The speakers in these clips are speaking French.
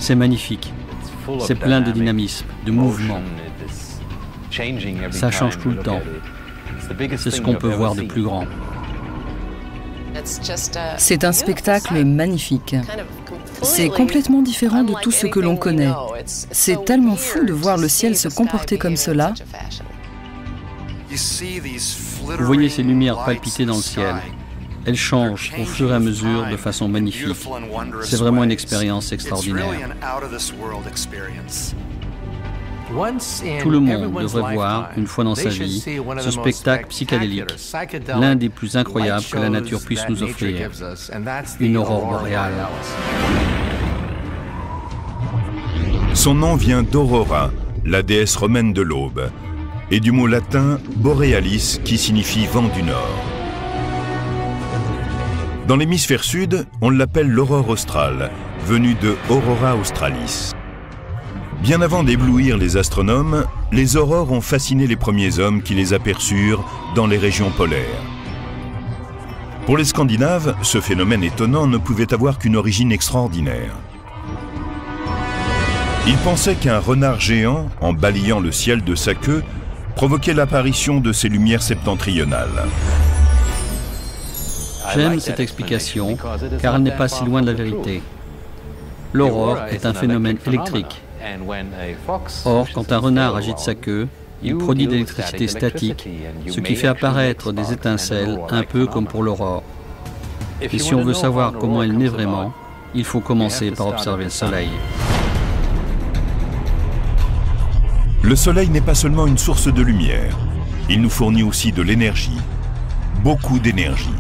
C'est magnifique. C'est plein de dynamisme, de mouvement. Ça change tout le temps. C'est ce qu'on peut voir de plus grand. C'est un spectacle magnifique. C'est complètement différent de tout ce que l'on connaît. C'est tellement fou de voir le ciel se comporter comme cela. Vous voyez ces lumières palpiter dans le ciel. Elles changent au fur et à mesure de façon magnifique. C'est vraiment une expérience extraordinaire. Tout le monde devrait voir, une fois dans sa vie, ce spectacle psychédélique, l'un des plus incroyables que la nature puisse nous offrir, une aurore boréale. Son nom vient d'Aurora, la déesse romaine de l'aube, et du mot latin borealis qui signifie vent du nord. Dans l'hémisphère sud, on l'appelle l'aurore australe, venue de Aurora australis. Bien avant d'éblouir les astronomes, les aurores ont fasciné les premiers hommes qui les aperçurent dans les régions polaires. Pour les Scandinaves, ce phénomène étonnant ne pouvait avoir qu'une origine extraordinaire. Ils pensaient qu'un renard géant, en balayant le ciel de sa queue, provoquait l'apparition de ces lumières septentrionales. J'aime cette explication, car elle n'est pas si loin de la vérité. L'aurore est un phénomène électrique. Or, quand un renard agite sa queue, il produit de l'électricité statique, ce qui fait apparaître des étincelles, un peu comme pour l'aurore. Et si on veut savoir comment elle naît vraiment, il faut commencer par observer le Soleil. Le Soleil n'est pas seulement une source de lumière, il nous fournit aussi de l'énergie, beaucoup d'énergie.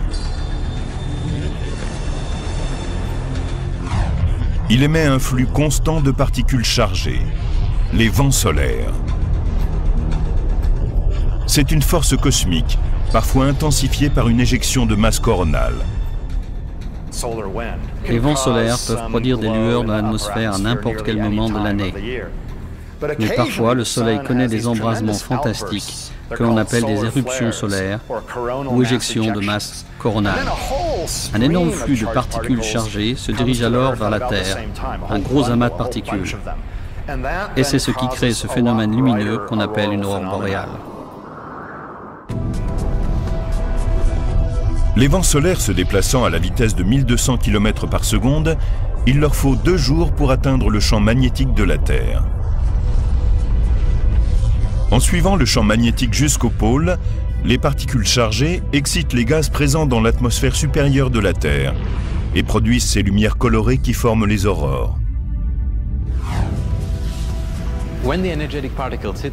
Il émet un flux constant de particules chargées, les vents solaires. C'est une force cosmique, parfois intensifiée par une éjection de masse coronale. Les vents solaires peuvent produire des lueurs dans l'atmosphère à n'importe quel moment de l'année. Mais parfois, le Soleil connaît des embrasements fantastiques que l'on appelle des éruptions solaires ou éjections de masse coronale. Un énorme flux de particules chargées se dirige alors vers la Terre, un gros amas de particules. Et c'est ce qui crée ce phénomène lumineux qu'on appelle une aurore boréale. Les vents solaires se déplaçant à la vitesse de 1200 km par seconde, il leur faut 2 jours pour atteindre le champ magnétique de la Terre. En suivant le champ magnétique jusqu'au pôle, les particules chargées excitent les gaz présents dans l'atmosphère supérieure de la Terre et produisent ces lumières colorées qui forment les aurores.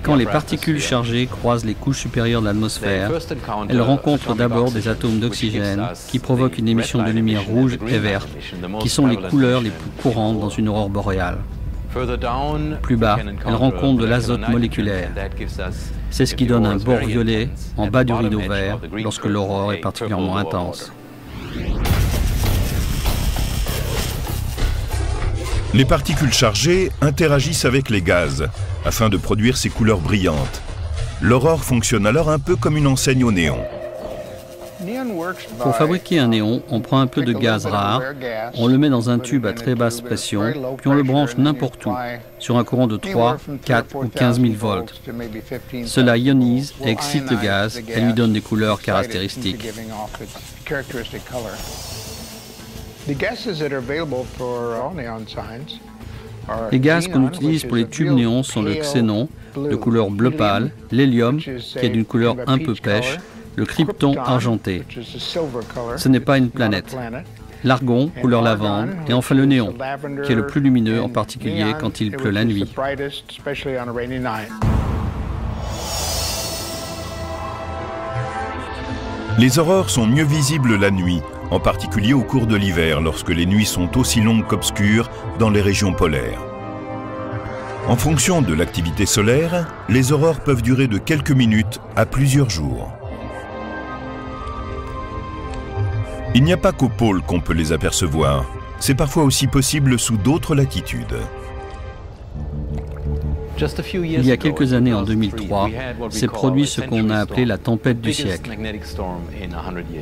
Quand les particules chargées croisent les couches supérieures de l'atmosphère, elles rencontrent d'abord des atomes d'oxygène qui provoquent une émission de lumière rouge et verte, qui sont les couleurs les plus courantes dans une aurore boréale. Plus bas, elles rencontrent de l'azote moléculaire. C'est ce qui donne un bord violet en bas du rideau vert lorsque l'aurore est particulièrement intense. Les particules chargées interagissent avec les gaz afin de produire ces couleurs brillantes. L'aurore fonctionne alors un peu comme une enseigne au néon. Pour fabriquer un néon, on prend un peu de gaz rare, on le met dans un tube à très basse pression, puis on le branche n'importe où, sur un courant de 3, 4 ou 15 000 volts. Cela ionise et excite le gaz et lui donne des couleurs caractéristiques. Les gaz qu'on utilise pour les tubes néons sont le xénon, de couleur bleu pâle, l'hélium, qui est d'une couleur un peu pêche, le krypton argenté. Ce n'est pas une planète. L'argon, couleur lavande, et enfin le néon, qui est le plus lumineux, en particulier quand il pleut la nuit. Les aurores sont mieux visibles la nuit, en particulier au cours de l'hiver, lorsque les nuits sont aussi longues qu'obscures dans les régions polaires. En fonction de l'activité solaire, les aurores peuvent durer de quelques minutes à plusieurs jours. Il n'y a pas qu'au pôle qu'on peut les apercevoir. C'est parfois aussi possible sous d'autres latitudes. Il y a quelques années, en 2003, s'est produit ce qu'on a appelé la tempête du siècle.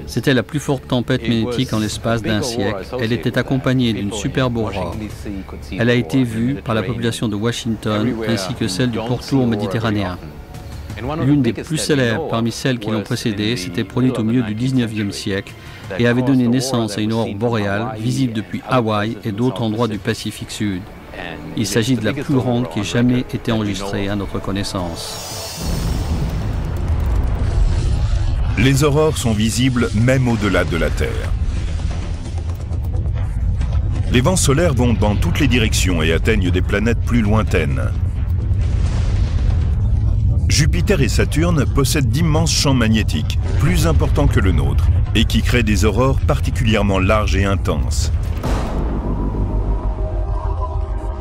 C'était la plus forte tempête magnétique en l'espace d'un siècle. Elle était accompagnée d'une superbe aurore. Elle a été vue par la population de Washington ainsi que celle du pourtour méditerranéen. L'une des plus célèbres parmi celles qui l'ont précédée s'était produite au milieu du 19e siècle et avait donné naissance à une aurore boréale visible depuis Hawaï et d'autres endroits du Pacifique Sud. Il s'agit de la plus grande qui ait jamais été enregistrée à notre connaissance. Les aurores sont visibles même au-delà de la Terre. Les vents solaires vont dans toutes les directions et atteignent des planètes plus lointaines. Jupiter et Saturne possèdent d'immenses champs magnétiques, plus importants que le nôtre, et qui créent des aurores particulièrement larges et intenses.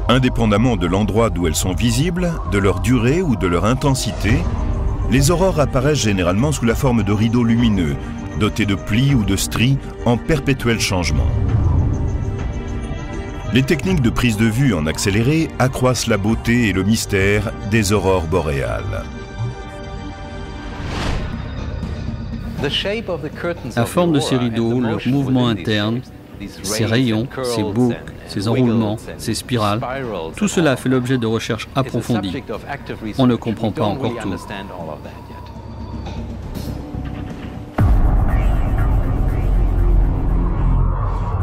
Indépendamment de l'endroit d'où elles sont visibles, de leur durée ou de leur intensité, les aurores apparaissent généralement sous la forme de rideaux lumineux, dotés de plis ou de stries en perpétuel changement. Les techniques de prise de vue en accéléré accroissent la beauté et le mystère des aurores boréales. La forme de ces rideaux, leur mouvement interne, ces rayons, ces boucles, ces enroulements, ces spirales, tout cela fait l'objet de recherches approfondies. On ne comprend pas encore tout.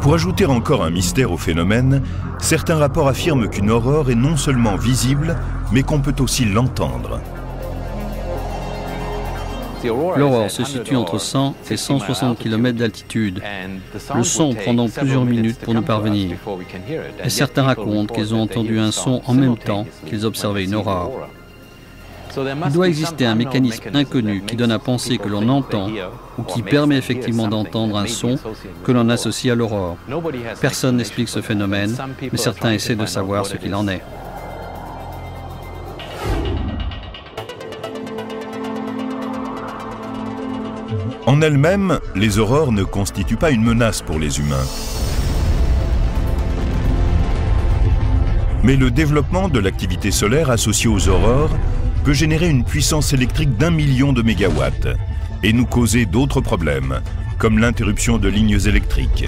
Pour ajouter encore un mystère au phénomène, certains rapports affirment qu'une aurore est non seulement visible, mais qu'on peut aussi l'entendre. L'aurore se situe entre 100 et 160 km d'altitude. Le son prend donc plusieurs minutes pour nous parvenir. Et certains racontent qu'ils ont entendu un son en même temps qu'ils observaient une aurore. Il doit exister un mécanisme inconnu qui donne à penser que l'on entend ou qui permet effectivement d'entendre un son que l'on associe à l'aurore. Personne n'explique ce phénomène, mais certains essaient de savoir ce qu'il en est. En elles-mêmes, les aurores ne constituent pas une menace pour les humains. Mais le développement de l'activité solaire associée aux aurores peut générer une puissance électrique d'1 million de mégawatts et nous causer d'autres problèmes, comme l'interruption de lignes électriques.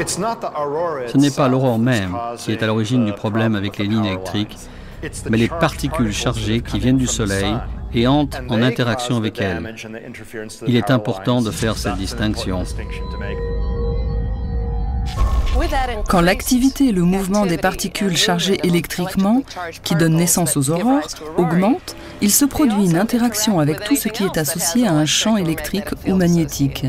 Ce n'est pas l'aurore même qui est à l'origine du problème avec les lignes électriques, mais les particules chargées qui viennent du Soleil et entrent en interaction avec elles. Il est important de faire cette distinction. Quand l'activité et le mouvement des particules chargées électriquement, qui donnent naissance aux aurores, augmentent, il se produit une interaction avec tout ce qui est associé à un champ électrique ou magnétique.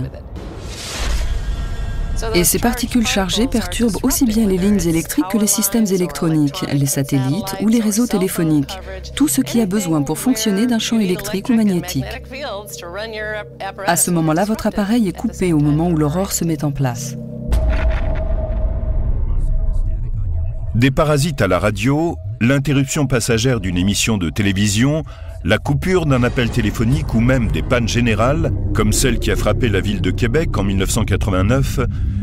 Et ces particules chargées perturbent aussi bien les lignes électriques que les systèmes électroniques, les satellites ou les réseaux téléphoniques, tout ce qui a besoin pour fonctionner d'un champ électrique ou magnétique. À ce moment-là, votre appareil est coupé au moment où l'aurore se met en place. Des parasites à la radio, l'interruption passagère d'une émission de télévision, la coupure d'un appel téléphonique ou même des pannes générales, comme celle qui a frappé la ville de Québec en 1989,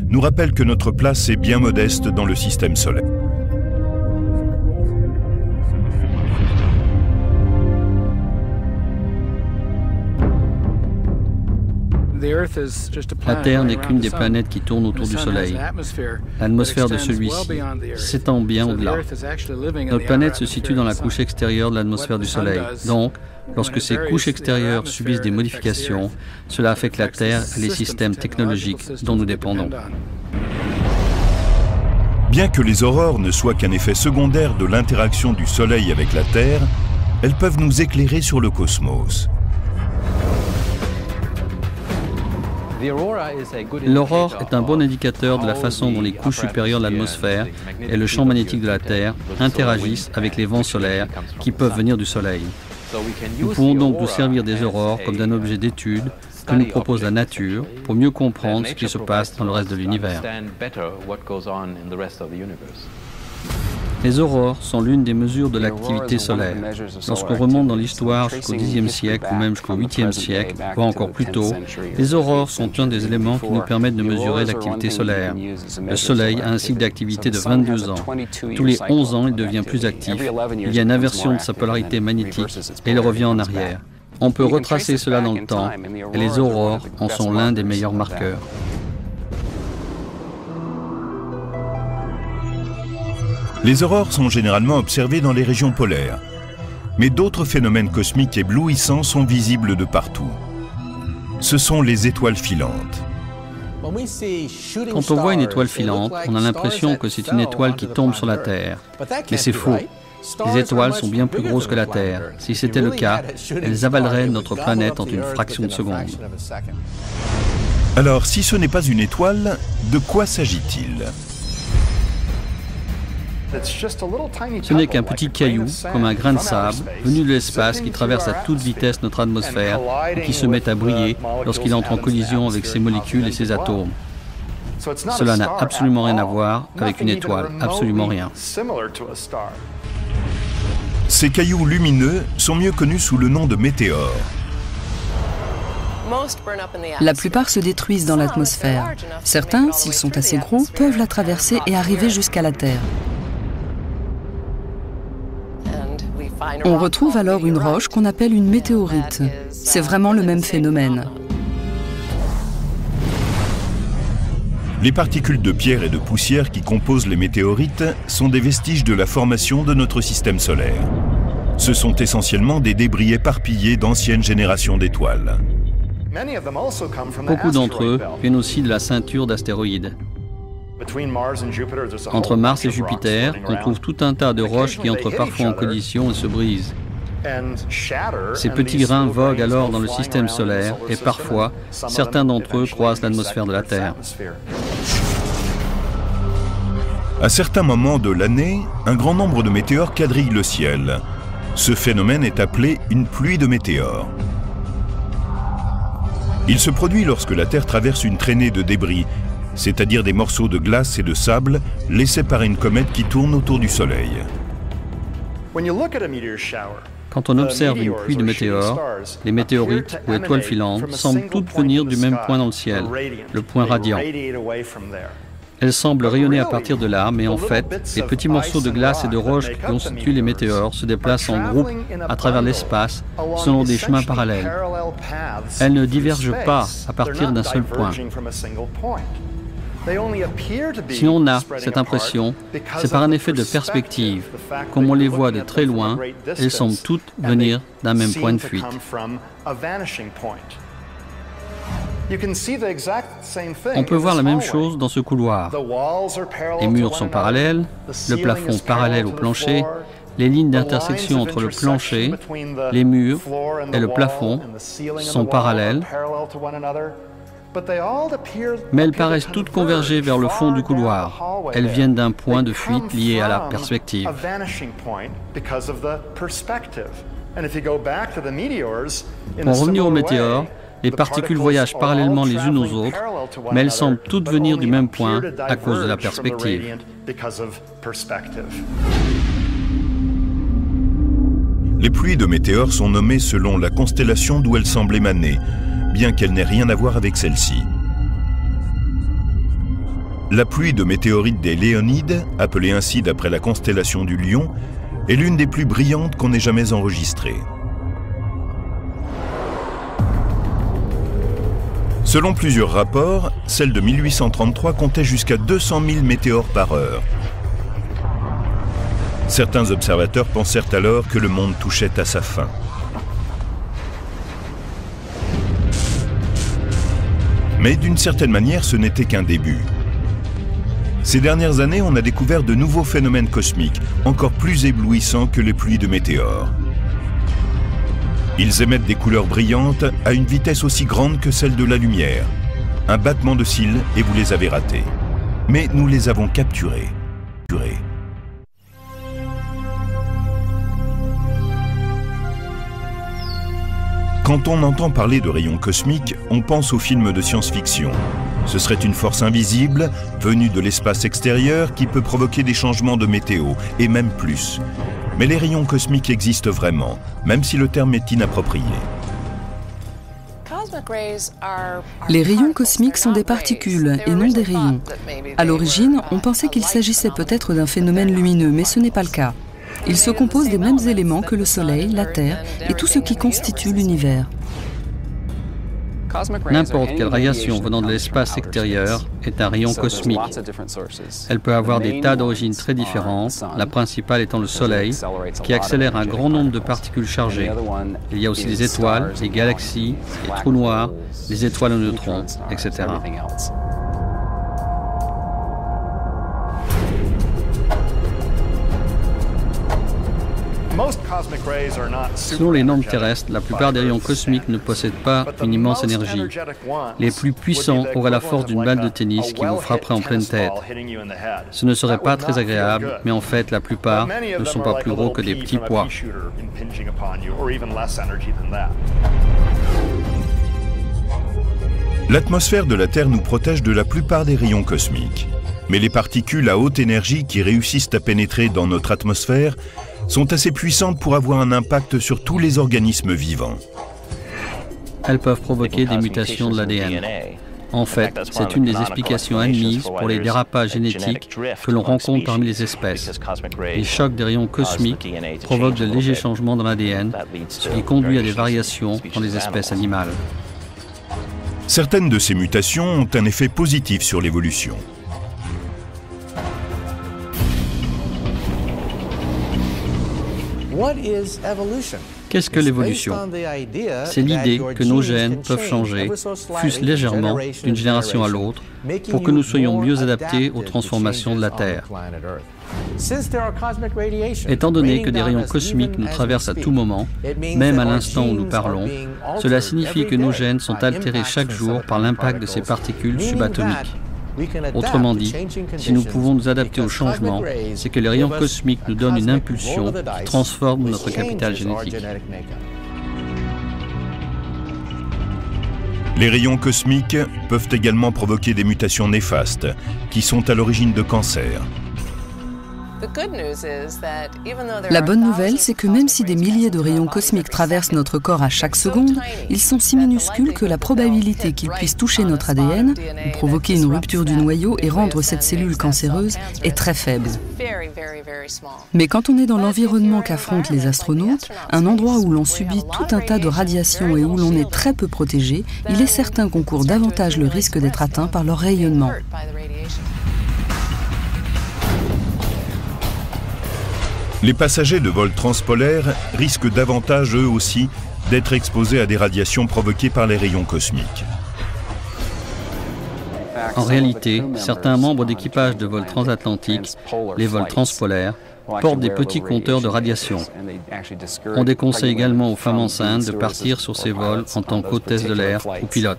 nous rappellent que notre place est bien modeste dans le système solaire. La Terre n'est qu'une des planètes qui tournent autour du Soleil. L'atmosphère de celui-ci s'étend bien au-delà. Notre planète se situe dans la couche extérieure de l'atmosphère du Soleil. Donc, lorsque ces couches extérieures subissent des modifications, cela affecte la Terre et les systèmes technologiques dont nous dépendons. Bien que les aurores ne soient qu'un effet secondaire de l'interaction du Soleil avec la Terre, elles peuvent nous éclairer sur le cosmos. L'aurore est un bon indicateur de la façon dont les couches supérieures de l'atmosphère et le champ magnétique de la Terre interagissent avec les vents solaires qui peuvent venir du Soleil. Nous pouvons donc nous servir des aurores comme d'un objet d'étude que nous propose la nature pour mieux comprendre ce qui se passe dans le reste de l'univers. Les aurores sont l'une des mesures de l'activité solaire. Lorsqu'on remonte dans l'histoire jusqu'au Xe siècle ou même jusqu'au 8e siècle, voire encore plus tôt, les aurores sont un des éléments qui nous permettent de mesurer l'activité solaire. Le Soleil a un cycle d'activité de 22 ans. Tous les 11 ans, il devient plus actif. Il y a une inversion de sa polarité magnétique et il revient en arrière. On peut retracer cela dans le temps et les aurores en sont l'un des meilleurs marqueurs. Les aurores sont généralement observées dans les régions polaires, mais d'autres phénomènes cosmiques éblouissants sont visibles de partout. Ce sont les étoiles filantes. Quand on voit une étoile filante, on a l'impression que c'est une étoile qui tombe sur la Terre. Mais c'est faux. Les étoiles sont bien plus grosses que la Terre. Si c'était le cas, elles avaleraient notre planète en une fraction de seconde. Alors, si ce n'est pas une étoile, de quoi s'agit-il ? Ce n'est qu'un petit caillou, comme un grain de sable, venu de l'espace qui traverse à toute vitesse notre atmosphère et qui se met à briller lorsqu'il entre en collision avec ses molécules et ses atomes. Cela n'a absolument rien à voir avec une étoile, absolument rien. Ces cailloux lumineux sont mieux connus sous le nom de météores. La plupart se détruisent dans l'atmosphère. Certains, s'ils sont assez gros, peuvent la traverser et arriver jusqu'à la Terre. On retrouve alors une roche qu'on appelle une météorite. C'est vraiment le même phénomène. Les particules de pierre et de poussière qui composent les météorites sont des vestiges de la formation de notre système solaire. Ce sont essentiellement des débris éparpillés d'anciennes générations d'étoiles. Beaucoup d'entre eux viennent aussi de la ceinture d'astéroïdes. Entre Mars et Jupiter, on trouve tout un tas de roches qui entrent parfois en collision et se brisent. Ces petits grains voguent alors dans le système solaire et parfois, certains d'entre eux croisent l'atmosphère de la Terre. À certains moments de l'année, un grand nombre de météores quadrillent le ciel. Ce phénomène est appelé une pluie de météores. Il se produit lorsque la Terre traverse une traînée de débris, c'est-à-dire des morceaux de glace et de sable laissés par une comète qui tourne autour du Soleil. Quand on observe une pluie de météores, les météorites ou étoiles filantes semblent toutes venir du même point dans le ciel, le point radiant. Elles semblent rayonner à partir de là, mais en fait, les petits morceaux de glace et de roche qui constituent les météores se déplacent en groupe à travers l'espace selon des chemins parallèles. Elles ne divergent pas à partir d'un seul point. Si on a cette impression, c'est par un effet de perspective. Comme on les voit de très loin, elles semblent toutes venir d'un même point de fuite. On peut voir la même chose dans ce couloir. Les murs sont parallèles, le plafond parallèle au plancher, les lignes d'intersection entre le plancher, les murs et le plafond sont parallèles, mais elles paraissent toutes converger vers le fond du couloir. Elles viennent d'un point de fuite lié à la perspective. Pour revenir aux météores, les particules voyagent parallèlement les unes aux autres, mais elles semblent toutes venir du même point à cause de la perspective. Les pluies de météores sont nommées selon la constellation d'où elles semblent émaner, bien qu'elle n'ait rien à voir avec celle-ci. La pluie de météorites des Léonides, appelée ainsi d'après la constellation du Lion, est l'une des plus brillantes qu'on ait jamais enregistrées. Selon plusieurs rapports, celle de 1833 comptait jusqu'à 200 000 météores par heure. Certains observateurs pensèrent alors que le monde touchait à sa fin. Mais d'une certaine manière, ce n'était qu'un début. Ces dernières années, on a découvert de nouveaux phénomènes cosmiques, encore plus éblouissants que les pluies de météores. Ils émettent des couleurs brillantes à une vitesse aussi grande que celle de la lumière. Un battement de cils et vous les avez ratés. Mais nous les avons capturés. Quand on entend parler de rayons cosmiques, on pense aux films de science-fiction. Ce serait une force invisible, venue de l'espace extérieur, qui peut provoquer des changements de météo, et même plus. Mais les rayons cosmiques existent vraiment, même si le terme est inapproprié. Les rayons cosmiques sont des particules et non des rayons. À l'origine, on pensait qu'il s'agissait peut-être d'un phénomène lumineux, mais ce n'est pas le cas. Ils se composent des mêmes éléments que le Soleil, la Terre et tout ce qui constitue l'univers. N'importe quelle radiation venant de l'espace extérieur est un rayon cosmique. Elle peut avoir des tas d'origines très différentes, la principale étant le Soleil, qui accélère un grand nombre de particules chargées. Il y a aussi des étoiles, des galaxies, des trous noirs, les étoiles aux neutrons, etc. Selon les normes terrestres, la plupart des rayons cosmiques ne possèdent pas une immense énergie. Les plus puissants auraient la force d'une balle de tennis qui vous frapperait en pleine tête. Ce ne serait pas très agréable, mais en fait, la plupart ne sont pas plus gros que des petits pois. L'atmosphère de la Terre nous protège de la plupart des rayons cosmiques. Mais les particules à haute énergie qui réussissent à pénétrer dans notre atmosphère sont assez puissantes pour avoir un impact sur tous les organismes vivants. Elles peuvent provoquer des mutations de l'ADN. En fait, c'est une des explications admises pour les dérapages génétiques que l'on rencontre parmi les espèces. Les chocs des rayons cosmiques provoquent de légers changements dans l'ADN, ce qui conduit à des variations dans les espèces animales. Certaines de ces mutations ont un effet positif sur l'évolution. Qu'est-ce que l'évolution? C'est l'idée que nos gènes peuvent changer, fût-ce légèrement, d'une génération à l'autre, pour que nous soyons mieux adaptés aux transformations de la Terre. Étant donné que des rayons cosmiques nous traversent à tout moment, même à l'instant où nous parlons, cela signifie que nos gènes sont altérés chaque jour par l'impact de ces particules subatomiques. Autrement dit, si nous pouvons nous adapter au changement, c'est que les rayons cosmiques nous donnent une impulsion qui transforme notre capital génétique. Les rayons cosmiques peuvent également provoquer des mutations néfastes, qui sont à l'origine de cancers. La bonne nouvelle, c'est que même si des milliers de rayons cosmiques traversent notre corps à chaque seconde, ils sont si minuscules que la probabilité qu'ils puissent toucher notre ADN, ou provoquer une rupture du noyau et rendre cette cellule cancéreuse, est très faible. Mais quand on est dans l'environnement qu'affrontent les astronautes, un endroit où l'on subit tout un tas de radiations et où l'on est très peu protégé, il est certain qu'on court davantage le risque d'être atteint par leur rayonnement. Les passagers de vols transpolaires risquent davantage, eux aussi, d'être exposés à des radiations provoquées par les rayons cosmiques. En réalité, certains membres d'équipage de vols transatlantiques, les vols transpolaires, portent des petits compteurs de radiation. On déconseille également aux femmes enceintes de partir sur ces vols en tant qu'hôtesse de l'air ou pilote.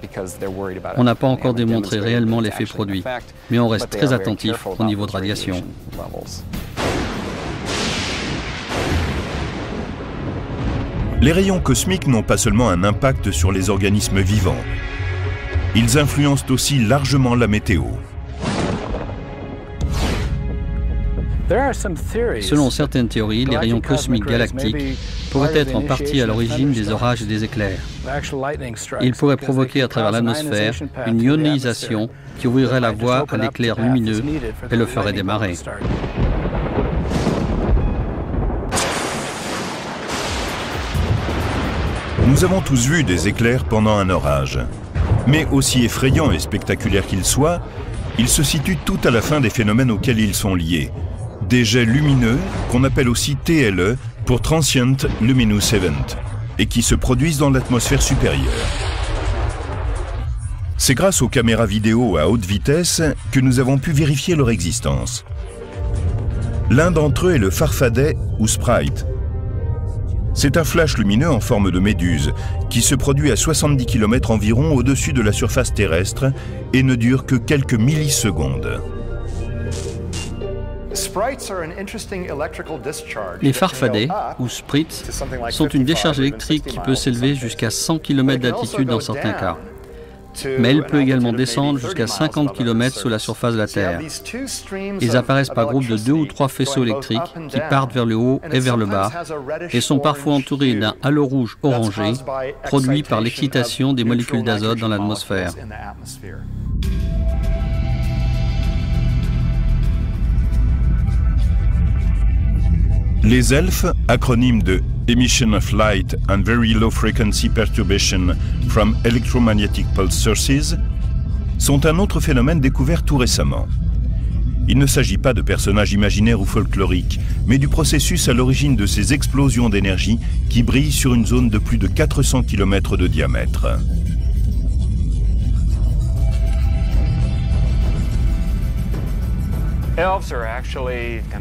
On n'a pas encore démontré réellement l'effet produit, mais on reste très attentif au niveau de radiation. Les rayons cosmiques n'ont pas seulement un impact sur les organismes vivants. Ils influencent aussi largement la météo. Selon certaines théories, les rayons cosmiques galactiques pourraient être en partie à l'origine des orages et des éclairs. Ils pourraient provoquer à travers l'atmosphère une ionisation qui ouvrirait la voie à l'éclair lumineux et le ferait démarrer. Nous avons tous vu des éclairs pendant un orage. Mais aussi effrayants et spectaculaires qu'ils soient, ils se situent tout à la fin des phénomènes auxquels ils sont liés. Des jets lumineux, qu'on appelle aussi TLE, pour Transient Luminous Event, et qui se produisent dans l'atmosphère supérieure. C'est grâce aux caméras vidéo à haute vitesse que nous avons pu vérifier leur existence. L'un d'entre eux est le Farfadet ou Sprite. C'est un flash lumineux en forme de méduse qui se produit à 70 km environ au-dessus de la surface terrestre et ne dure que quelques millisecondes. Les farfadets, ou sprites, sont une décharge électrique qui peut s'élever jusqu'à 100 km d'altitude dans certains cas. mais elle peut également descendre jusqu'à 50 km sous la surface de la Terre. Ils apparaissent par groupe de 2 ou 3 faisceaux électriques qui partent vers le haut et vers le bas et sont parfois entourés d'un halo rouge orangé produit par l'excitation des molécules d'azote dans l'atmosphère. Les ELF, acronyme de Emission of Light and Very Low Frequency Perturbation from Electromagnetic Pulse Sources, sont un autre phénomène découvert tout récemment. Il ne s'agit pas de personnages imaginaires ou folkloriques, mais du processus à l'origine de ces explosions d'énergie qui brillent sur une zone de plus de 400 km de diamètre.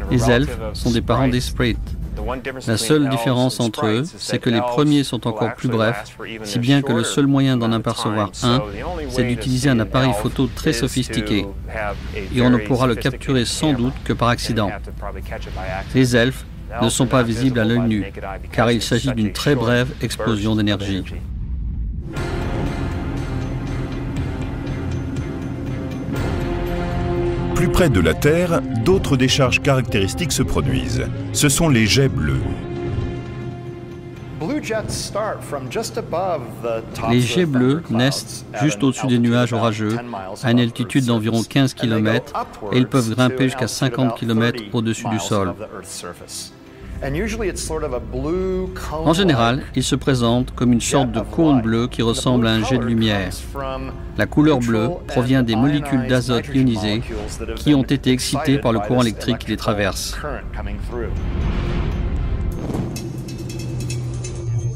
Les elfes sont des parents des sprites. La seule différence entre eux, c'est que les premiers sont encore plus brefs, si bien que le seul moyen d'en apercevoir un, c'est d'utiliser un appareil photo très sophistiqué. Et on ne pourra le capturer sans doute que par accident. Les elfes ne sont pas visibles à l'œil nu, car il s'agit d'une très brève explosion d'énergie. Plus près de la Terre, d'autres décharges caractéristiques se produisent. Ce sont les jets bleus. Les jets bleus naissent juste au-dessus des nuages orageux, à une altitude d'environ 15 km, et ils peuvent grimper jusqu'à 50 km au-dessus du sol. En général, ils se présentent comme une sorte de cône bleu qui ressemble à un jet de lumière. La couleur bleue provient des molécules d'azote ionisées qui ont été excitées par le courant électrique qui les traverse.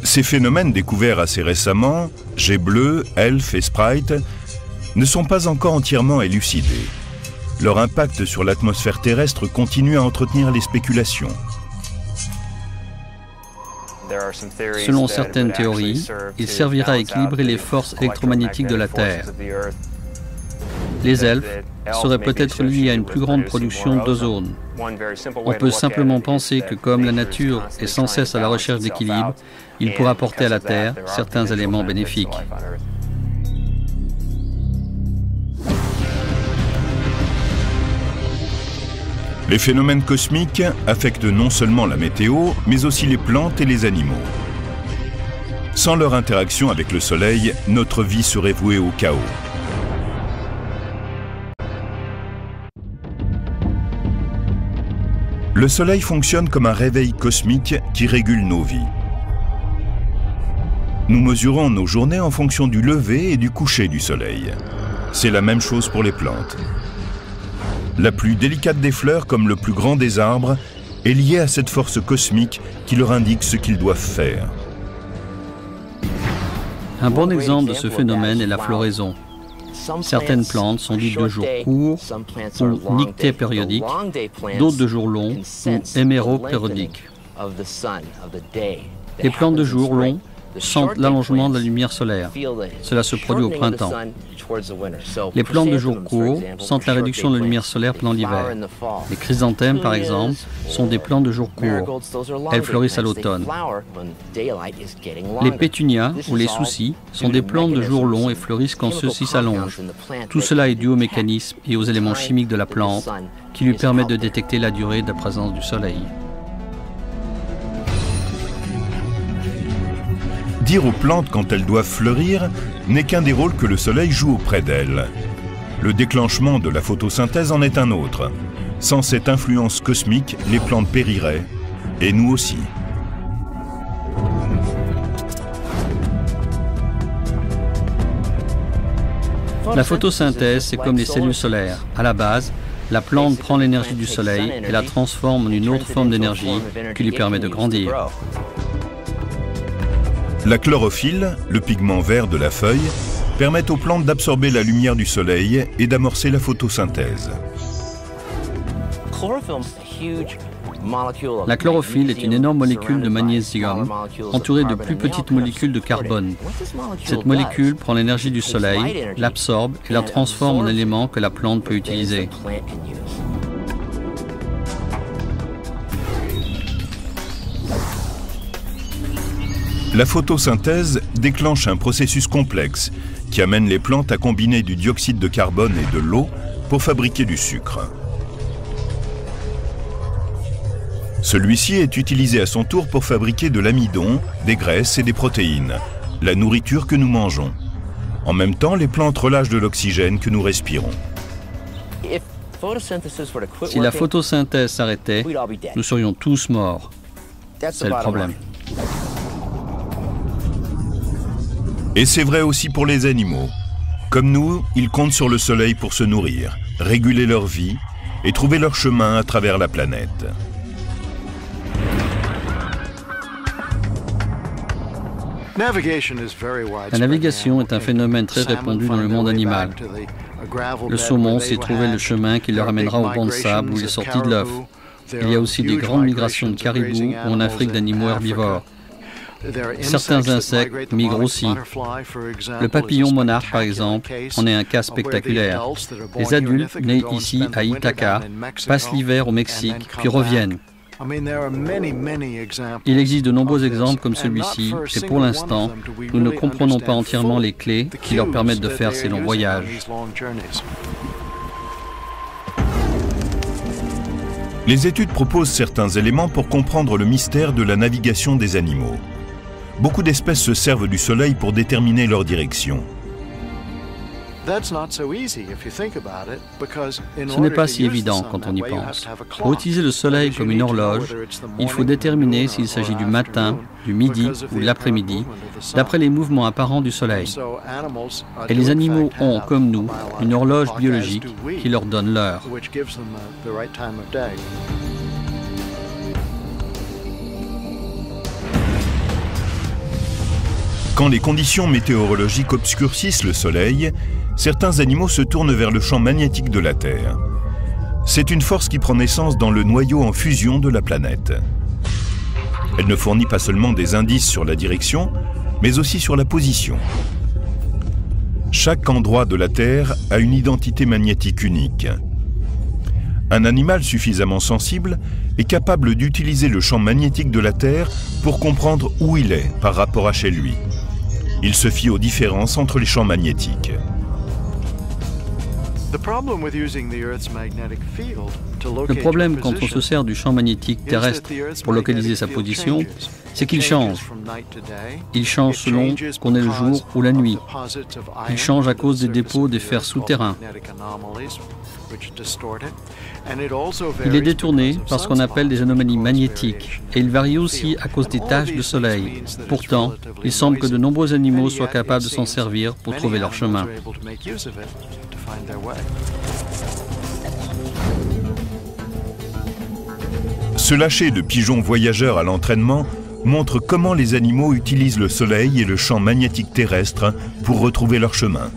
Ces phénomènes découverts assez récemment, jets bleus, elfes et sprites, ne sont pas encore entièrement élucidés. Leur impact sur l'atmosphère terrestre continue à entretenir les spéculations. Selon certaines théories, il servira à équilibrer les forces électromagnétiques de la Terre. Les elfes seraient peut-être liés à une plus grande production d'ozone. On peut simplement penser que comme la nature est sans cesse à la recherche d'équilibre, il pourra apporter à la Terre certains éléments bénéfiques. Les phénomènes cosmiques affectent non seulement la météo, mais aussi les plantes et les animaux. Sans leur interaction avec le Soleil, notre vie serait vouée au chaos. Le Soleil fonctionne comme un réveil cosmique qui régule nos vies. Nous mesurons nos journées en fonction du lever et du coucher du Soleil. C'est la même chose pour les plantes. La plus délicate des fleurs, comme le plus grand des arbres, est liée à cette force cosmique qui leur indique ce qu'ils doivent faire. Un bon exemple de ce phénomène est la floraison. Certaines plantes sont dites de jours courts ou nictées périodiques, d'autres de jours longs ou héméropériodiques. Les plantes de jours longs sentent l'allongement de la lumière solaire. Cela se produit au printemps. Les plantes de jours courts sentent la réduction de la lumière solaire pendant l'hiver. Les chrysanthèmes, par exemple, sont des plantes de jours courts. Elles fleurissent à l'automne. Les pétunias ou les soucis sont des plantes de jours longs et fleurissent quand ceux-ci s'allongent. Tout cela est dû au mécanisme et aux éléments chimiques de la plante qui lui permettent de détecter la durée de la présence du soleil. Dire aux plantes quand elles doivent fleurir n'est qu'un des rôles que le Soleil joue auprès d'elles. Le déclenchement de la photosynthèse en est un autre. Sans cette influence cosmique, les plantes périraient, et nous aussi. La photosynthèse, c'est comme les cellules solaires. À la base, la plante prend l'énergie du Soleil et la transforme en une autre forme d'énergie qui lui permet de grandir. La chlorophylle, le pigment vert de la feuille, permet aux plantes d'absorber la lumière du soleil et d'amorcer la photosynthèse. La chlorophylle est une énorme molécule de magnésium entourée de plus petites molécules de carbone. Cette molécule prend l'énergie du soleil, l'absorbe et la transforme en élément que la plante peut utiliser. La photosynthèse déclenche un processus complexe qui amène les plantes à combiner du dioxyde de carbone et de l'eau pour fabriquer du sucre. Celui-ci est utilisé à son tour pour fabriquer de l'amidon, des graisses et des protéines, la nourriture que nous mangeons. En même temps, les plantes relâchent de l'oxygène que nous respirons. Si la photosynthèse s'arrêtait, nous serions tous morts. C'est le problème. Et c'est vrai aussi pour les animaux. Comme nous, ils comptent sur le soleil pour se nourrir, réguler leur vie et trouver leur chemin à travers la planète. La navigation est un phénomène très répandu dans le monde animal. Le saumon sait trouver le chemin qui le ramènera au banc de sable où il est sorti de l'œuf. Il y a aussi des grandes migrations de caribous ou en Afrique d'animaux herbivores. Certains insectes migrent aussi. Le papillon monarque, par exemple, en est un cas spectaculaire. Les adultes nés ici à Ithaca passent l'hiver au Mexique, puis reviennent. Il existe de nombreux exemples comme celui-ci, et pour l'instant, nous ne comprenons pas entièrement les clés qui leur permettent de faire ces longs voyages. Les études proposent certains éléments pour comprendre le mystère de la navigation des animaux. Beaucoup d'espèces se servent du soleil pour déterminer leur direction. Ce n'est pas si évident quand on y pense. Pour utiliser le soleil comme une horloge, il faut déterminer s'il s'agit du matin, du midi ou de l'après-midi, d'après les mouvements apparents du soleil. Et les animaux ont, comme nous, une horloge biologique qui leur donne l'heure. Quand les conditions météorologiques obscurcissent le soleil, certains animaux se tournent vers le champ magnétique de la Terre. C'est une force qui prend naissance dans le noyau en fusion de la planète. Elle ne fournit pas seulement des indices sur la direction, mais aussi sur la position. Chaque endroit de la Terre a une identité magnétique unique. Un animal suffisamment sensible est capable d'utiliser le champ magnétique de la Terre pour comprendre où il est par rapport à chez lui. Il se fie aux différences entre les champs magnétiques. Le problème quand on se sert du champ magnétique terrestre pour localiser sa position, c'est qu'il change. Il change selon qu'on est le jour ou la nuit. Il change à cause des dépôts des fers souterrains. Il est détourné par ce qu'on appelle des anomalies magnétiques et il varie aussi à cause des taches de soleil. Pourtant, il semble que de nombreux animaux soient capables de s'en servir pour trouver leur chemin. Ce lâcher de pigeons voyageurs à l'entraînement montre comment les animaux utilisent le soleil et le champ magnétique terrestre pour retrouver leur chemin.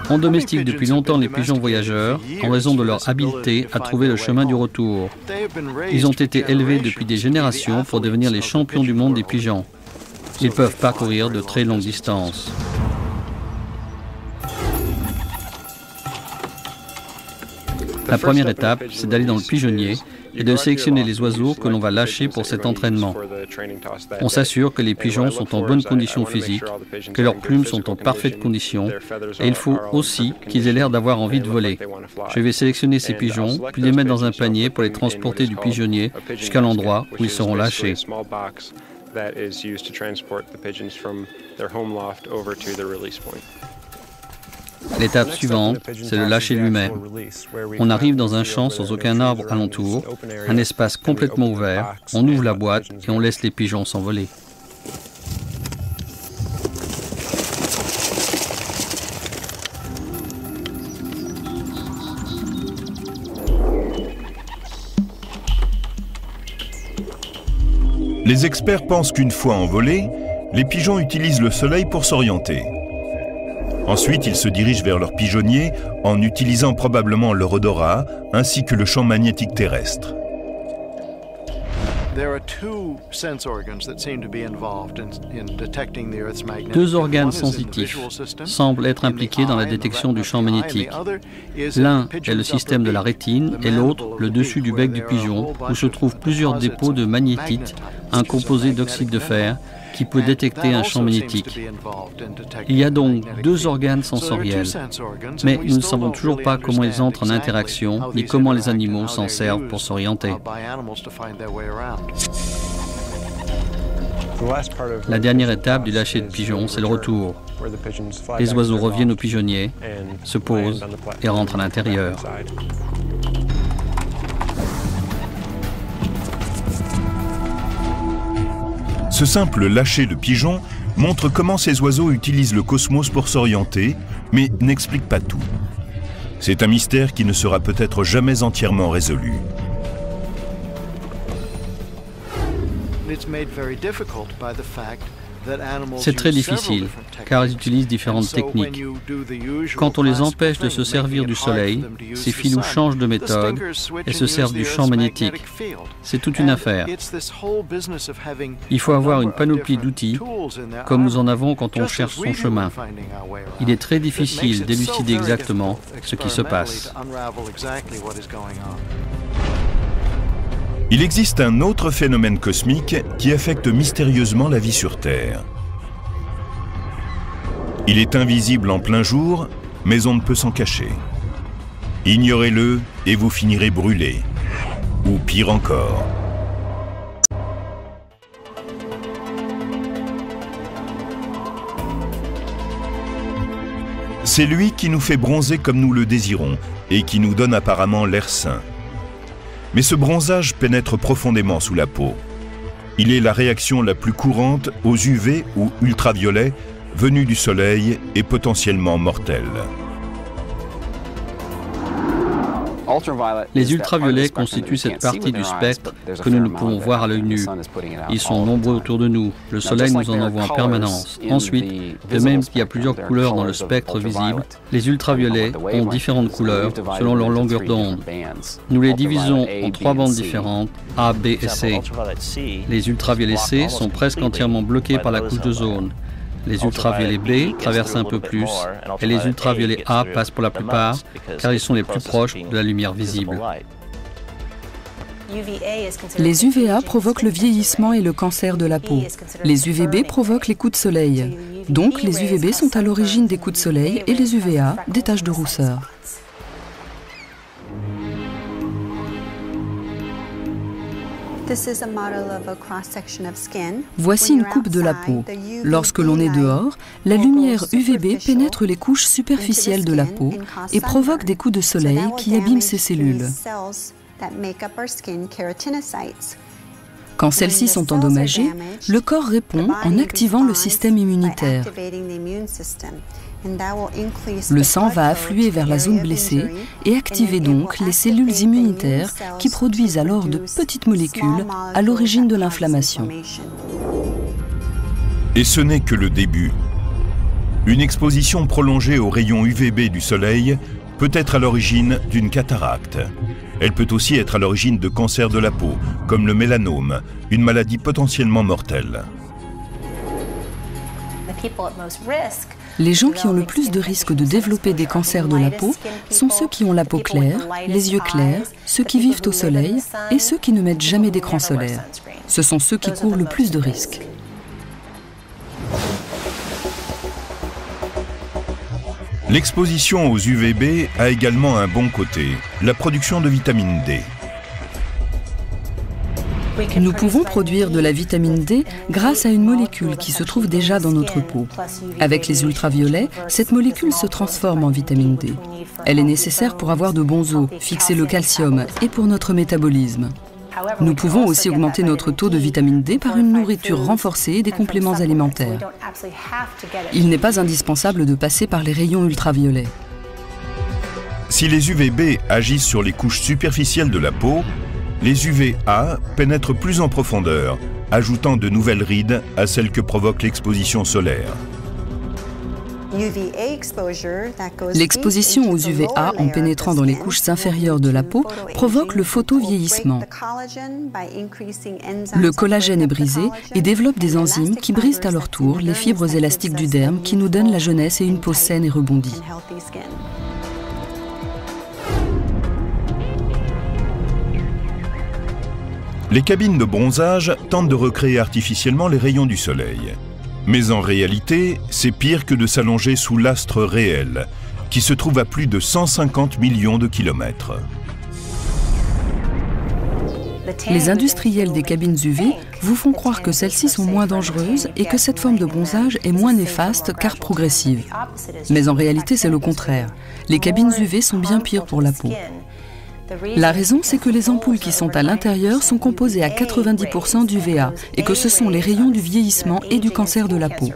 On domestique depuis longtemps les pigeons voyageurs en raison de leur habileté à trouver le chemin du retour. Ils ont été élevés depuis des générations pour devenir les champions du monde des pigeons. Ils peuvent parcourir de très longues distances. La première étape, c'est d'aller dans le pigeonnier et de sélectionner les oiseaux que l'on va lâcher pour cet entraînement. On s'assure que les pigeons sont en bonne condition physique, que leurs plumes sont en parfaite condition, et il faut aussi qu'ils aient l'air d'avoir envie de voler. Je vais sélectionner ces pigeons, puis les mettre dans un panier pour les transporter du pigeonnier jusqu'à l'endroit où ils seront lâchés. L'étape suivante, c'est le lâcher lui-même. On arrive dans un champ sans aucun arbre alentour, un espace complètement ouvert, on ouvre la boîte et on laisse les pigeons s'envoler. Les experts pensent qu'une fois envolés, les pigeons utilisent le soleil pour s'orienter. Ensuite, ils se dirigent vers leur pigeonnier en utilisant probablement leur odorat ainsi que le champ magnétique terrestre. Deux organes sensitifs semblent être impliqués dans la détection du champ magnétique. L'un est le système de la rétine et l'autre le dessus du bec du pigeon où se trouvent plusieurs dépôts de magnétite, un composé d'oxyde de fer, qui peut détecter un champ magnétique. Il y a donc deux organes sensoriels, mais nous ne savons toujours pas comment ils entrent en interaction ni comment les animaux s'en servent pour s'orienter. La dernière étape du lâcher de pigeons, c'est le retour. Les oiseaux reviennent au pigeonnier, se posent et rentrent à l'intérieur. Ce simple lâcher de pigeons montre comment ces oiseaux utilisent le cosmos pour s'orienter, mais n'explique pas tout. C'est un mystère qui ne sera peut-être jamais entièrement résolu. C'est très difficile, car ils utilisent différentes techniques. Quand on les empêche de se servir du soleil, ces filous changent de méthode et se servent du champ magnétique. C'est toute une affaire. Il faut avoir une panoplie d'outils, comme nous en avons quand on cherche son chemin. Il est très difficile d'élucider exactement ce qui se passe. Il existe un autre phénomène cosmique qui affecte mystérieusement la vie sur Terre. Il est invisible en plein jour, mais on ne peut s'en cacher. Ignorez-le et vous finirez brûlé. Ou pire encore. C'est lui qui nous fait bronzer comme nous le désirons et qui nous donne apparemment l'air sain. Mais ce bronzage pénètre profondément sous la peau. Il est la réaction la plus courante aux UV ou ultraviolets venus du soleil et potentiellement mortels. Les ultraviolets constituent cette partie du spectre que nous ne pouvons voir à l'œil nu. Ils sont nombreux autour de nous. Le soleil nous en envoie en permanence. Ensuite, de même qu'il y a plusieurs couleurs dans le spectre visible, les ultraviolets ont différentes couleurs selon leur longueur d'onde. Nous les divisons en 3 bandes différentes, A, B et C. Les ultraviolets C sont presque entièrement bloqués par la couche d'ozone. Les ultraviolets B traversent un peu plus et les ultraviolets A passent pour la plupart car ils sont les plus proches de la lumière visible. Les UVA provoquent le vieillissement et le cancer de la peau. Les UVB provoquent les coups de soleil. Donc les UVB sont à l'origine des coups de soleil et les UVA des taches de rousseur. Voici une coupe de la peau. Lorsque l'on est dehors, la lumière UVB pénètre les couches superficielles de la peau et provoque des coups de soleil qui abîment ces cellules. Quand celles-ci sont endommagées, le corps répond en activant le système immunitaire. Le sang va affluer vers la zone blessée et activer donc les cellules immunitaires qui produisent alors de petites molécules à l'origine de l'inflammation. Et ce n'est que le début. Une exposition prolongée aux rayons UVB du soleil peut être à l'origine d'une cataracte. Elle peut aussi être à l'origine de cancers de la peau, comme le mélanome, une maladie potentiellement mortelle. Les gens qui ont le plus de risques de développer des cancers de la peau sont ceux qui ont la peau claire, les yeux clairs, ceux qui vivent au soleil et ceux qui ne mettent jamais d'écran solaire. Ce sont ceux qui courent le plus de risques. L'exposition aux UVB a également un bon côté, la production de vitamine D. Nous pouvons produire de la vitamine D grâce à une molécule qui se trouve déjà dans notre peau. Avec les ultraviolets, cette molécule se transforme en vitamine D. Elle est nécessaire pour avoir de bons os, fixer le calcium et pour notre métabolisme. Nous pouvons aussi augmenter notre taux de vitamine D par une nourriture renforcée et des compléments alimentaires. Il n'est pas indispensable de passer par les rayons ultraviolets. Si les UVB agissent sur les couches superficielles de la peau, les UVA pénètrent plus en profondeur, ajoutant de nouvelles rides à celles que provoque l'exposition solaire. L'exposition aux UVA en pénétrant dans les couches inférieures de la peau provoque le photovieillissement. Le collagène est brisé et développe des enzymes qui brisent à leur tour les fibres élastiques du derme qui nous donnent la jeunesse et une peau saine et rebondie. Les cabines de bronzage tentent de recréer artificiellement les rayons du soleil. Mais en réalité, c'est pire que de s'allonger sous l'astre réel, qui se trouve à plus de 150 millions de kilomètres. Les industriels des cabines UV vous font croire que celles-ci sont moins dangereuses et que cette forme de bronzage est moins néfaste car progressive. Mais en réalité, c'est le contraire. Les cabines UV sont bien pires pour la peau. La raison, c'est que les ampoules qui sont à l'intérieur sont composées à 90% d'UVA et que ce sont les rayons du vieillissement et du cancer de la peau.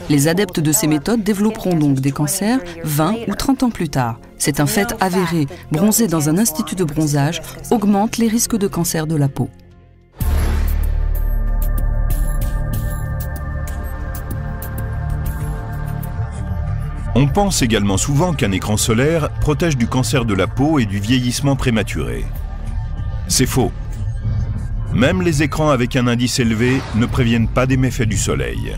Les adeptes de ces méthodes développeront donc des cancers 20 ou 30 ans plus tard. C'est un fait avéré. Bronzer dans un institut de bronzage augmente les risques de cancer de la peau. On pense également souvent qu'un écran solaire protège du cancer de la peau et du vieillissement prématuré. C'est faux. Même les écrans avec un indice élevé ne préviennent pas des méfaits du soleil.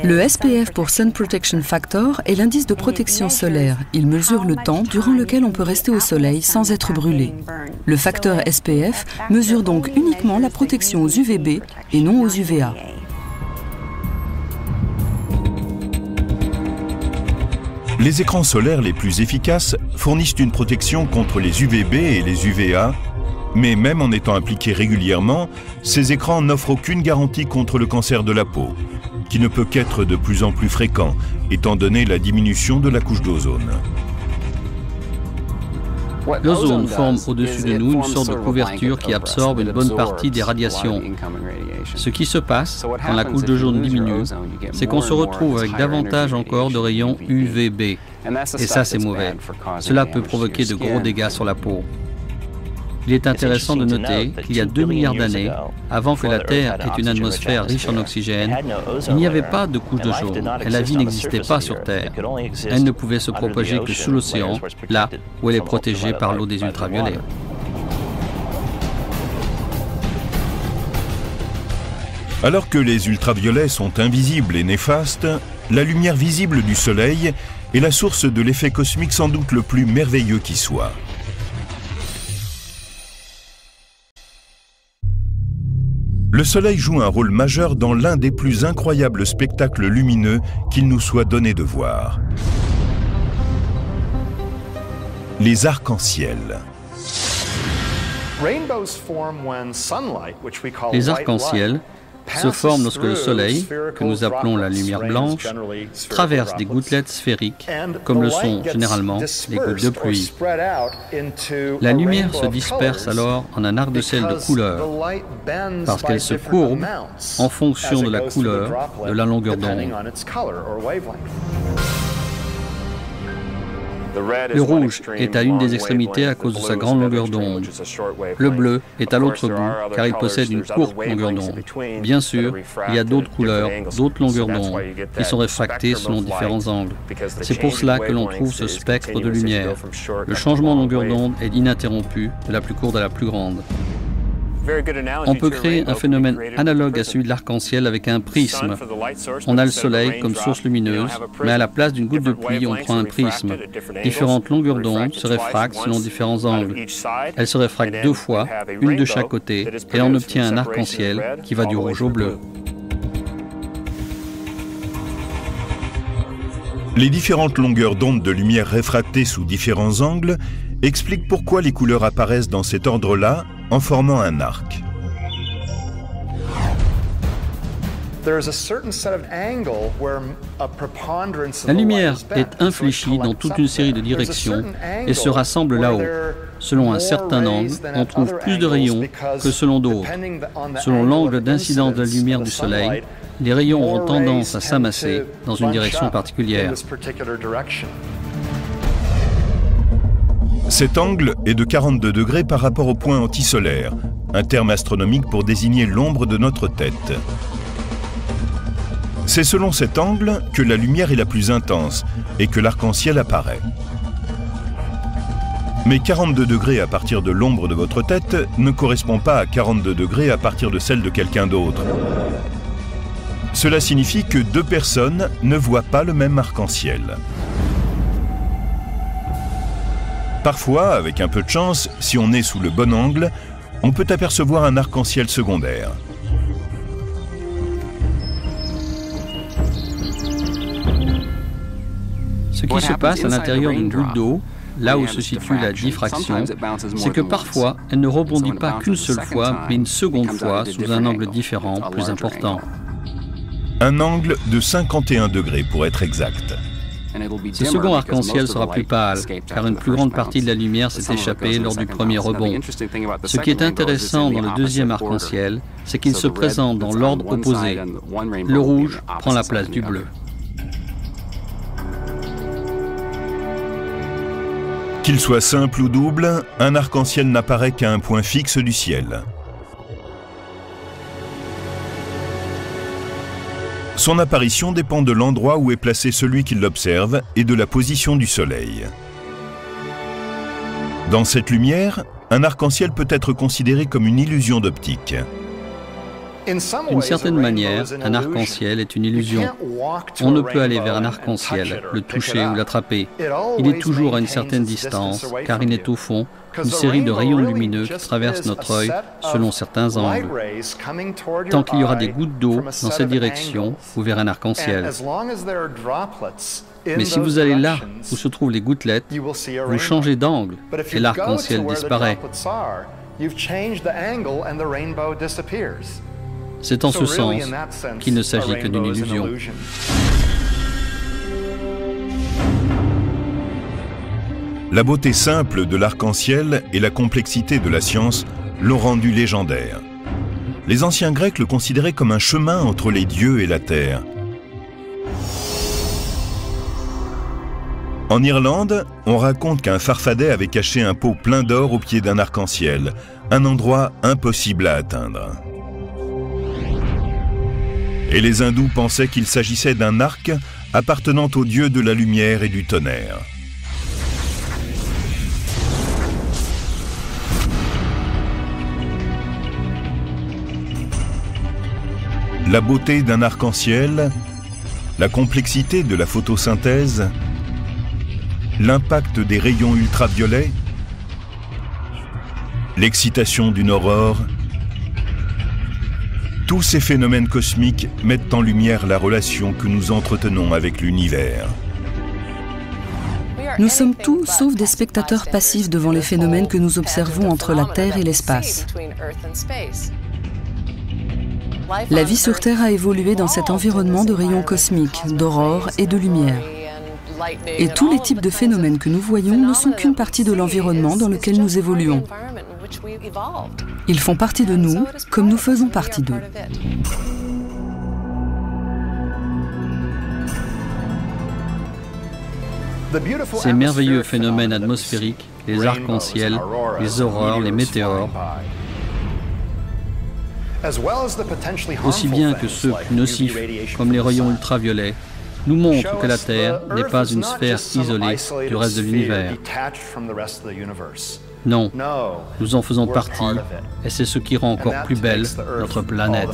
Le SPF pour Sun Protection Factor est l'indice de protection solaire. Il mesure le temps durant lequel on peut rester au soleil sans être brûlé. Le facteur SPF mesure donc uniquement la protection aux UVB et non aux UVA. Les écrans solaires les plus efficaces fournissent une protection contre les UVB et les UVA, mais même en étant appliqués régulièrement, ces écrans n'offrent aucune garantie contre le cancer de la peau, qui ne peut qu'être de plus en plus fréquent, étant donné la diminution de la couche d'ozone. L'ozone forme au-dessus de nous une sorte de couverture qui absorbe une bonne partie des radiations. Ce qui se passe quand la couche d'ozone diminue, c'est qu'on se retrouve avec davantage encore de rayons UVB. Et ça, c'est mauvais. Cela peut provoquer de gros dégâts sur la peau. Il est intéressant de noter qu'il y a 2 milliards d'années, avant que la Terre ait une atmosphère riche en oxygène, il n'y avait pas de couche d'ozone et la vie n'existait pas sur Terre. Elle ne pouvait se propager que sous l'océan, là où elle est protégée par l'eau des ultraviolets. Alors que les ultraviolets sont invisibles et néfastes, la lumière visible du Soleil est la source de l'effet cosmique sans doute le plus merveilleux qui soit. Le Soleil joue un rôle majeur dans l'un des plus incroyables spectacles lumineux qu'il nous soit donné de voir. Les arcs-en-ciel. Les arcs-en-ciel se forment lorsque le Soleil, que nous appelons la lumière blanche, traverse des gouttelettes sphériques, comme le sont généralement les gouttes de pluie. La lumière se disperse alors en un arc-de-ciel de couleur, parce qu'elle se courbe en fonction de la couleur de la longueur d'onde. Le rouge est à une des extrémités à cause de sa grande longueur d'onde. Le bleu est à l'autre bout car il possède une courte longueur d'onde. Bien sûr, il y a d'autres couleurs, d'autres longueurs d'onde qui sont réfractées selon différents angles. C'est pour cela que l'on trouve ce spectre de lumière. Le changement de longueur d'onde est ininterrompu de la plus courte à la plus grande. On peut créer un phénomène analogue à celui de l'arc-en-ciel avec un prisme. On a le soleil comme source lumineuse, mais à la place d'une goutte de pluie, on prend un prisme. Différentes longueurs d'onde se réfractent selon différents angles. Elles se réfractent 2 fois, une de chaque côté, et on obtient un arc-en-ciel qui va du rouge au bleu. Les différentes longueurs d'onde de lumière réfractées sous différents angles expliquent pourquoi les couleurs apparaissent dans cet ordre-là en formant un arc. La lumière est infléchie dans toute une série de directions et se rassemble là-haut. Selon un certain angle, on trouve plus de rayons que selon d'autres. Selon l'angle d'incidence de la lumière du Soleil, les rayons auront tendance à s'amasser dans une direction particulière. Cet angle est de 42 degrés par rapport au point antisolaire, un terme astronomique pour désigner l'ombre de notre tête. C'est selon cet angle que la lumière est la plus intense et que l'arc-en-ciel apparaît. Mais 42 degrés à partir de l'ombre de votre tête ne correspond pas à 42 degrés à partir de celle de quelqu'un d'autre. Cela signifie que 2 personnes ne voient pas le même arc-en-ciel. Parfois, avec un peu de chance, si on est sous le bon angle, on peut apercevoir un arc-en-ciel secondaire. Ce qui se passe à l'intérieur d'une goutte d'eau, là où se situe la diffraction, c'est que parfois, elle ne rebondit pas qu'une seule fois, mais une seconde fois sous un angle différent, plus important. Un angle de 51 degrés pour être exact. Ce second arc-en-ciel sera plus pâle, car une plus grande partie de la lumière s'est échappée lors du premier rebond. Ce qui est intéressant dans le deuxième arc-en-ciel, c'est qu'il se présente dans l'ordre opposé. Le rouge prend la place du bleu. Qu'il soit simple ou double, un arc-en-ciel n'apparaît qu'à un point fixe du ciel. Son apparition dépend de l'endroit où est placé celui qui l'observe et de la position du soleil. Dans cette lumière, un arc-en-ciel peut être considéré comme une illusion d'optique. D'une certaine manière, un arc-en-ciel est une illusion. On ne peut aller vers un arc-en-ciel, le toucher ou l'attraper. Il est toujours à une certaine distance, car il est au fond une série de rayons lumineux qui traversent notre œil selon certains angles. Tant qu'il y aura des gouttes d'eau dans cette direction, vous verrez un arc-en-ciel. Mais si vous allez là où se trouvent les gouttelettes, vous changez d'angle et l'arc-en-ciel disparaît. C'est en ce sens qu'il ne s'agit que d'une illusion. La beauté simple de l'arc-en-ciel et la complexité de la science l'ont rendu légendaire. Les anciens Grecs le considéraient comme un chemin entre les dieux et la terre. En Irlande, on raconte qu'un farfadet avait caché un pot plein d'or au pied d'un arc-en-ciel, un endroit impossible à atteindre. Et les hindous pensaient qu'il s'agissait d'un arc appartenant aux dieux de la lumière et du tonnerre. La beauté d'un arc-en-ciel, la complexité de la photosynthèse, l'impact des rayons ultraviolets, l'excitation d'une aurore, tous ces phénomènes cosmiques mettent en lumière la relation que nous entretenons avec l'univers. Nous sommes tout sauf des spectateurs passifs devant les phénomènes que nous observons entre la Terre et l'espace. La vie sur Terre a évolué dans cet environnement de rayons cosmiques, d'aurores et de lumière. Et tous les types de phénomènes que nous voyons ne sont qu'une partie de l'environnement dans lequel nous évoluons. Ils font partie de nous, comme nous faisons partie d'eux. Ces merveilleux phénomènes atmosphériques, les arcs-en-ciel, les aurores, les météores, aussi bien que ceux plus nocifs, comme les rayons ultraviolets, nous montrent que la Terre n'est pas une sphère isolée du reste de l'univers. Non, nous en faisons partie, et c'est ce qui rend encore plus belle notre planète.